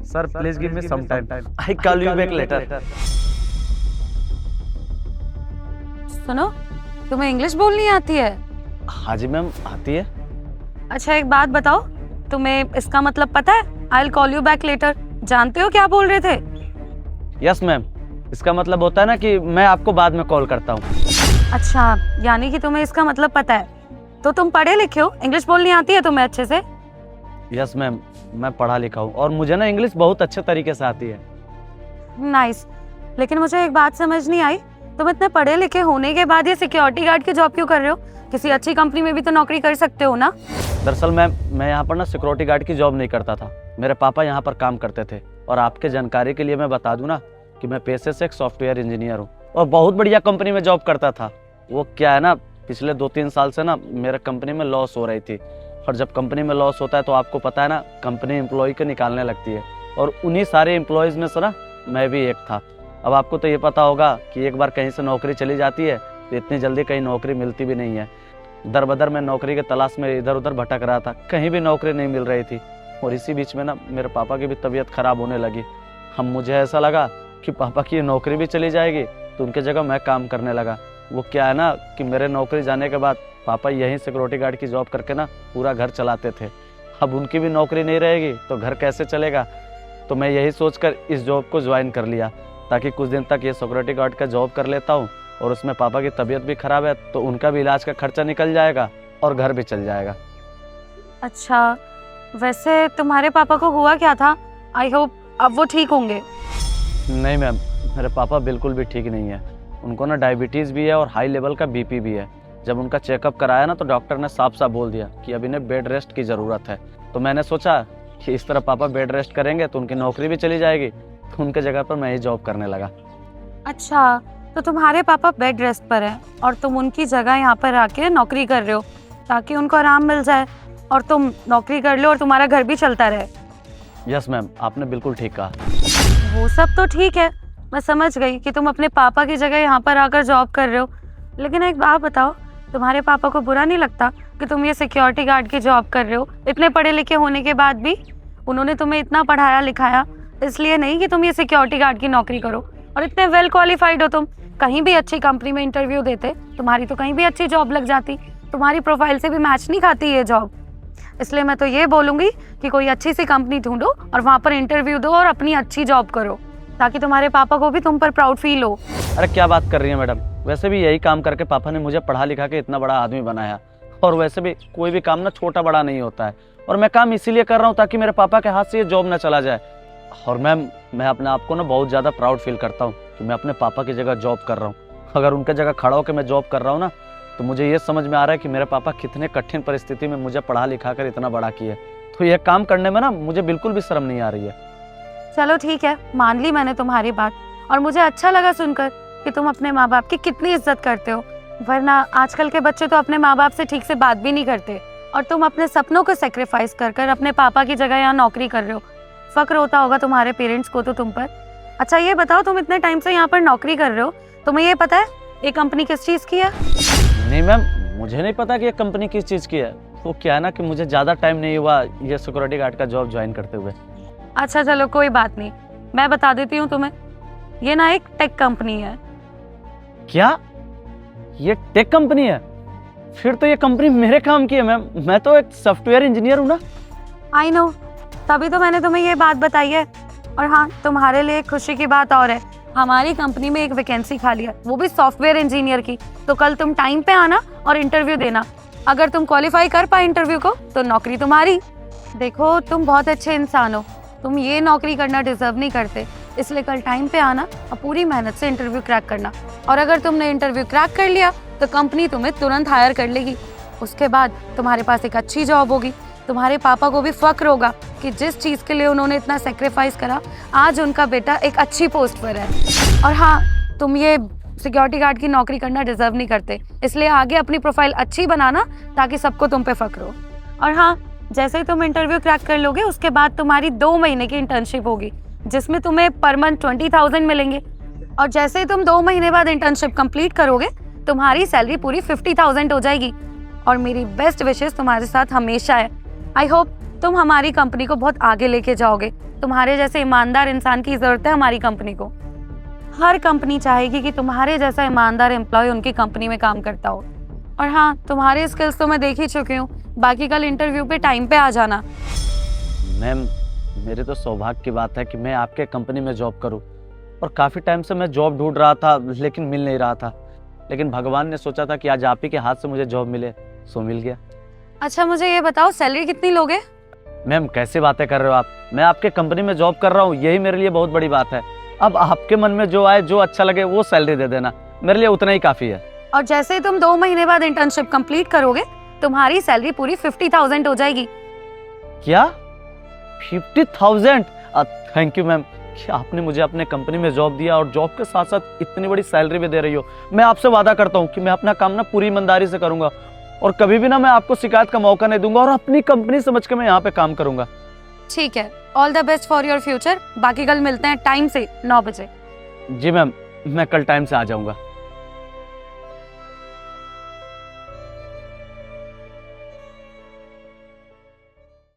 Sir, please give me some time. I call you back later. सुनो, तुम्हें English बोलनी आती है? हाँ जी मैम, आती है। अच्छा एक बात बताओ, तुम्हें इसका मतलब पता है? I'll call you back later. जानते हो क्या बोल रहे थे? यस मैम, इसका मतलब होता है ना कि मैं आपको बाद में कॉल करता हूँ। अच्छा, यानी कि तुम्हें इसका मतलब पता है। तो तुम पढ़े लिखे हो, इंग्लिश बोलनी आती है तुम्हें अच्छे से? यस मैम, मैं पढ़ा लिखा हूँ और मुझे ना इंग्लिश बहुत अच्छे तरीके से आती है। नाइस। लेकिन मुझे एक बात समझ नहीं आई, तुम इतने पढ़े लिखे होने के बाद ये सिक्योरिटी गार्ड की जॉब क्यों कर रहे हो? किसी अच्छी कंपनी में भी तो नौकरी कर सकते हो ना? दरअसल मैम, मैं यहाँ पर ना सिक्योरिटी गार्ड की जॉब नहीं करता था। मेरे पापा यहाँ पर काम करते थे और आपके जानकारी के लिए मैं बता दूँ ना कि मैं पेशे से एक सॉफ्टवेयर इंजीनियर हूँ और बहुत बढ़िया कंपनी में जॉब करता था। वो क्या है ना, पिछले 2-3 साल से ना मेरे कंपनी में लॉस हो रही थी और जब कंपनी में लॉस होता है तो आपको पता है ना, कंपनी एम्प्लॉय को निकालने लगती है और उन्हीं सारे एम्प्लॉयज़ में से ना मैं भी एक था। अब आपको तो ये पता होगा कि एक बार कहीं से नौकरी चली जाती है तो इतनी जल्दी कहीं नौकरी मिलती भी नहीं है। दर बदर मैं नौकरी के तलाश में इधर उधर भटक रहा था, कहीं भी नौकरी नहीं मिल रही थी और इसी बीच में ना मेरे पापा की भी तबीयत ख़राब होने लगी। हम मुझे ऐसा लगा कि पापा की नौकरी भी चली जाएगी तो उनके जगह मैं काम करने लगा। वो क्या है ना कि मेरे नौकरी जाने के बाद पापा यहीं सिक्योरिटी गार्ड की जॉब करके ना पूरा घर चलाते थे। अब उनकी भी नौकरी नहीं रहेगी तो घर कैसे चलेगा? तो मैं यही सोचकर इस जॉब को ज्वाइन कर लिया ताकि कुछ दिन तक ये सिक्योरिटी गार्ड का जॉब कर लेता हूँ और उसमें पापा की तबीयत भी ख़राब है तो उनका भी इलाज का खर्चा निकल जाएगा और घर भी चल जाएगा। अच्छा, वैसे तुम्हारे पापा को हुआ क्या था? आई होप अब वो ठीक होंगे। नहीं मैम, मेरे पापा बिल्कुल भी ठीक नहीं है। उनको ना डायबिटीज़ भी है और हाई लेवल का बीपी भी है। जब उनका चेकअप कराया ना तो डॉक्टर ने साफ साफ बोल दिया कि अब इन्हें बेड रेस्ट की ज़रूरत है। तो मैंने सोचा कि इस तरह पापा बेड रेस्ट करेंगे तो उनकी नौकरी भी चली जाएगी, तो उनके जगह पर मैं ही जॉब करने लगा। अच्छा, तो तुम्हारे पापा बेड रेस्ट पर हैं और तुम उनकी जगह यहाँ पर आके नौकरी कर रहे हो ताकि उनको आराम मिल जाए और तुम नौकरी कर लो और तुम्हारा घर भी चलता रहे। यस मैम, आपने बिल्कुल ठीक कहा। वो सब तो ठीक है, मैं समझ गई कि तुम अपने पापा की जगह यहाँ पर आकर जॉब कर रहे हो। लेकिन एक बात बताओ, तुम्हारे पापा को बुरा नहीं लगता कि तुम ये सिक्योरिटी गार्ड की जॉब कर रहे हो? इतने पढ़े लिखे होने के बाद भी उन्होंने तुम्हें इतना पढ़ाया लिखाया इसलिए नहीं कि तुम ये सिक्योरिटी गार्ड की नौकरी करो, और इतने वेल क्वालिफाइड हो तुम, कहीं भी अच्छी कंपनी में इंटरव्यू देते तुम्हारी तो कहीं भी अच्छी जॉब लग जाती। तुम्हारी प्रोफाइल से भी मैच नहीं खाती ये जॉब। इसलिए मैं तो ये बोलूँगी कि कोई अच्छी सी कंपनी ढूंढो और वहाँ पर इंटरव्यू दो और अपनी अच्छी जॉब करो ताकि तुम्हारे पापा को भी तुम पर प्राउड फील हो। अरे क्या बात कर रही है मैडम, वैसे भी यही काम करके पापा ने मुझे पढ़ा लिखा के इतना बड़ा आदमी बनाया और वैसे भी कोई भी काम ना छोटा बड़ा नहीं होता है और मैं काम इसीलिए कर रहा हूँ ताकि मेरे पापा के हाथ से ये जॉब ना चला जाए। और मैम, मैं अपने आप को ना बहुत ज़्यादा प्राउड फील करता हूँ कि मैं अपने पापा की जगह जॉब कर रहा हूँ। अगर उनके जगह खड़ा होकर मैं जॉब कर रहा हूँ ना तो मुझे ये समझ में आ रहा है कि मेरे पापा कितने कठिन परिस्थिति में मुझे पढ़ा लिखा कर इतना बड़ा किए। तो ये काम करने में ना मुझे बिल्कुल भी शर्म नहीं आ रही है। चलो ठीक है, मान ली मैंने तुम्हारी बात और मुझे अच्छा लगा सुनकर कि तुम अपने माँ बाप की कितनी इज्जत करते हो, वरना आजकल के बच्चे तो अपने माँ बाप से ठीक से बात भी नहीं करते और तुम अपने सपनों को सेक्रीफाइस कर कर अपने पापा की जगह यहाँ नौकरी कर रहे हो। फक्र होता होगा तुम्हारे पेरेंट्स को तो तुम पर। अच्छा ये बताओ, तुम इतने टाइम से यहाँ पर नौकरी कर रहे हो, तुम्हें ये पता है ये कंपनी किस चीज़ की है? नहीं मैम, मुझे नहीं पता कि ये कंपनी किस चीज़ की है। वो क्या है ना कि मुझे ज़्यादा टाइम नहीं हुआ ये सिक्योरिटी गार्ड का जॉब ज्वाइन करते हुए। अच्छा चलो कोई बात नहीं, मैं बता देती हूँ तुम्हें। ये ना एक टेक कंपनी है। क्या? ये टेक कंपनी है? फिर तो ये कंपनी मेरे काम की है मैम, मैं तो एक सॉफ्टवेयर इंजीनियर हूँ ना। आई नो, तभी तो मैंने तुम्हें ये बात बताई है। और हाँ, तुम्हारे लिए एक खुशी की बात और है, हमारी कंपनी में एक वैकेंसी खाली है, वो भी सॉफ्टवेयर इंजीनियर की। तो कल तुम टाइम पे आना और इंटरव्यू देना। अगर तुम क्वालिफाई कर पाए इंटरव्यू को तो नौकरी तुम्हारी। देखो तुम बहुत अच्छे इंसान हो, तुम ये नौकरी करना डिजर्व नहीं करते, इसलिए कल टाइम पे आना और पूरी मेहनत से इंटरव्यू क्रैक करना। और अगर तुमने इंटरव्यू क्रैक कर लिया तो कंपनी तुम्हें तुरंत हायर कर लेगी। उसके बाद तुम्हारे पास एक अच्छी जॉब होगी, तुम्हारे पापा को भी फक्र होगा कि जिस चीज़ के लिए उन्होंने इतना सेक्रीफाइस करा आज उनका बेटा एक अच्छी पोस्ट पर है। और हाँ, तुम ये सिक्योरिटी गार्ड की नौकरी करना डिजर्व नहीं करते, इसलिए आगे अपनी प्रोफाइल अच्छी बनाना ताकि सबको तुम पे फक्र हो। और हाँ, जैसे ही तुम इंटरव्यू क्रैक कर लोगे उसके बाद तुम्हारी 2 महीने की इंटर्नशिप होगी जिसमें तुम्हें पर मंथ 20,000 मिलेंगे। और जैसे ही तुम 2 महीने बाद इंटर्नशिप कंप्लीट करोगे तुम्हारी सैलरी पूरी 50,000 हो जाएगी। और मेरी बेस्ट विशेस तुम्हारे साथ हमेशा है। आई होप तुम हमारी कंपनी को बहुत आगे लेके जाओगे। तुम्हारे जैसे ईमानदार इंसान की जरूरत है हमारी कंपनी को। हर कंपनी चाहेगी कि तुम्हारे जैसा ईमानदार एम्प्लॉय उनकी कंपनी में काम करता हो। और हाँ, तुम्हारे स्किल्स तो मैं देख ही चुकी हूँ। बाकी कल इंटरव्यू पे टाइम पे आ जाना। मैम, मेरे तो सौभाग्य की बात है कि मैं आपके कंपनी में जॉब करूं, और काफ़ी टाइम से मैं जॉब ढूंढ रहा था लेकिन मिल नहीं रहा था। लेकिन भगवान ने सोचा था कि आज आप ही के हाथ से मुझे जॉब मिले, सो मिल गया। अच्छा मुझे ये बताओ, सैलरी कितनी लोगे? मैम, कैसी बातें कर रहे हो आप? मैं आपके कंपनी में जॉब कर रहा हूँ, यही मेरे लिए बहुत बड़ी बात है। अब आपके मन में जो आए, जो अच्छा लगे वो सैलरी दे देना, मेरे लिए उतना ही काफ़ी है। और जैसे ही तुम 2 महीने बाद इंटर्नशिप कंप्लीट करोगे, तुम्हारी सैलरी पूरी 50,000 हो जाएगी। क्या 50,000? थैंक यू मैम कि आपने मुझे अपने कंपनी में जॉब दिया और जॉब के साथ साथ इतनी बड़ी सैलरी भी दे रही हो। मैं आपसे वादा करता हूँ कि मैं अपना काम ना पूरी ईमानदारी से करूंगा, और कभी भी ना मैं आपको शिकायत का मौका नहीं दूंगा, और अपनी कंपनी समझ के मैं यहाँ पे काम करूंगा। ठीक है, all the best for your future. बाकी कल मिलते हैं टाइम से 9 बजे। जी मैम, मैं कल टाइम से आ जाऊंगा।